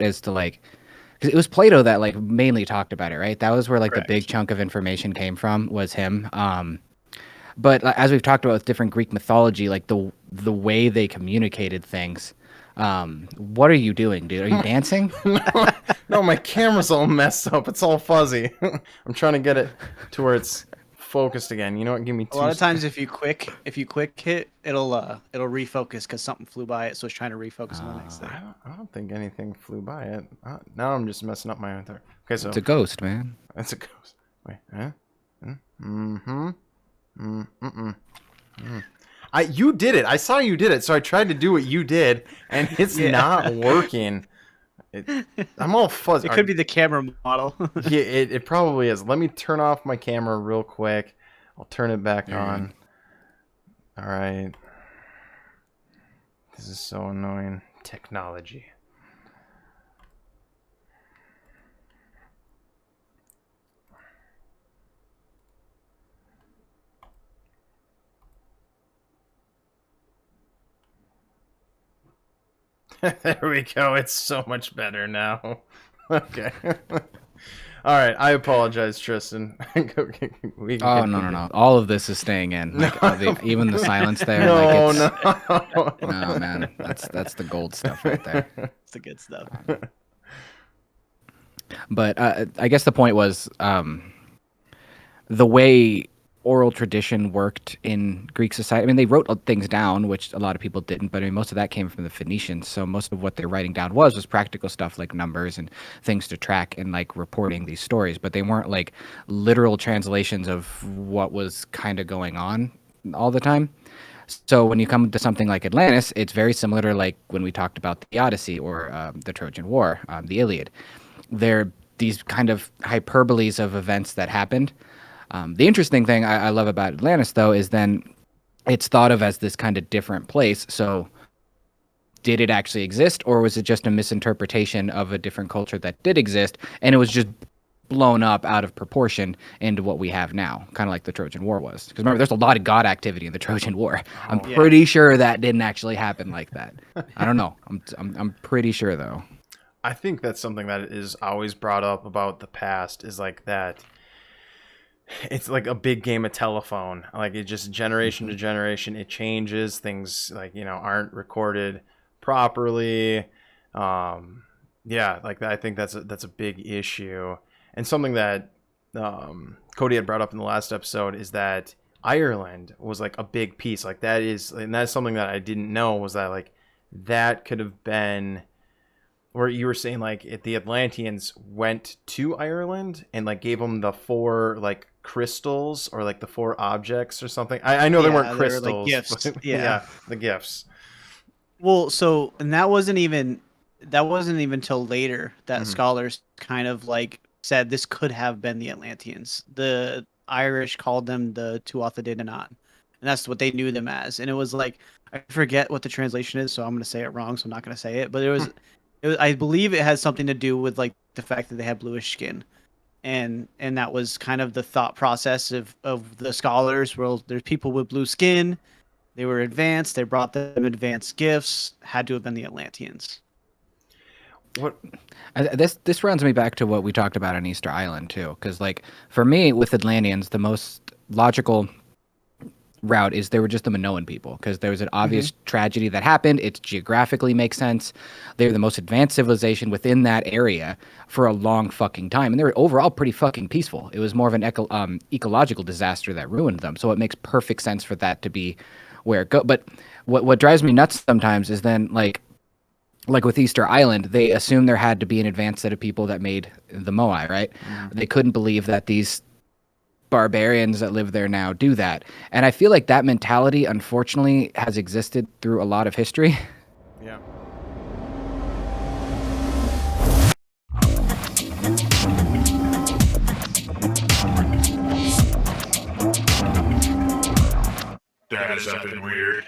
as to like, because it was Plato that like mainly talked about it, right? That was where like the big Correct. chunk of information came from was him. But as we've talked about with different Greek mythology, like the way they communicated things. What are you doing, dude? Are you dancing? No, no, my camera's all messed up. It's all fuzzy. I'm trying to get it to where it's focused again. You know what? Give me A two. lot of times, if you quick hit, it'll refocus because something flew by it, so it's trying to refocus on the next thing. I don't think anything flew by it. Now I'm just messing up my other. Okay, so It's a ghost, man. that's a ghost. Wait, huh? Mm-hmm. Mm-mm. You did it. I saw you did it, so I tried to do what you did, and it's not working. I'm all fuzzy. It could be the camera model. Yeah, it probably is. Let me turn off my camera real quick. I'll turn it back on. All right. This is so annoying. Technology. There we go. It's so much better now. Okay. All right. I apologize, Tristan. No. All of this is staying in. Like, even the silence there. No, like no, man. That's the gold stuff right there. It's the good stuff. But I guess the point was the way oral tradition worked in Greek society. I mean, they wrote things down, which a lot of people didn't, but I mean, most of that came from the Phoenicians. So most of what they're writing down was practical stuff like numbers and things to track and like reporting these stories. But they weren't like literal translations of what was kind of going on all the time. So when you come to something like Atlantis, it's very similar to like when we talked about the Odyssey or the Trojan War, the Iliad. They're these kind of hyperboles of events that happened. The interesting thing I love about Atlantis, though, is then it's thought of as this kind of different place. So did it actually exist, or was it just a misinterpretation of a different culture that did exist, and it was just blown up out of proportion into what we have now, kind of like the Trojan War was? Because remember, there's a lot of god activity in the Trojan War. I'm pretty sure that didn't actually happen like that. I don't know. I'm pretty sure, though. I think that's something that is always brought up about the past is like that. It's like a big game of telephone. Like it just generation to generation, it changes. Things like, aren't recorded properly. Yeah, like I think that's a big issue. And something that Cody had brought up in the last episode is that Ireland was like a big piece. Like that's something that I didn't know, was that like that could have been where you were saying like if the Atlanteans went to Ireland and like gave them the 4 like crystals or like the 4 objects or something. I know they weren't crystals. Were, like, gifts. But, yeah, the gifts. Well, so and that wasn't even till later that scholars kind of like said this could have been the Atlanteans. The Irish called them the Tuatha De Danann, and that's what they knew them as. And it was like, I forget what the translation is, so I'm going to say it wrong, so I'm not going to say it. But it was, I believe it has something to do with like the fact that they had bluish skin. And that was kind of the thought process of the scholars. Well, there's people with blue skin. They were advanced. They brought them advanced gifts. Had to have been the Atlanteans. What? This runs me back to what we talked about on Easter Island too, because like for me with Atlanteans, the most logical route is they were just the Minoan people, because there was an obvious tragedy that happened. It geographically makes sense. They were the most advanced civilization within that area for a long fucking time, and they were overall pretty fucking peaceful. It was more of an ecological disaster that ruined them, so it makes perfect sense for that to be where it go. But what drives me nuts sometimes is then like with Easter Island, they assumed there had to be an advanced set of people that made the Moai, right? They couldn't believe that these barbarians that live there now do that. And I feel like that mentality, unfortunately, has existed through a lot of history. Yeah. That is something weird.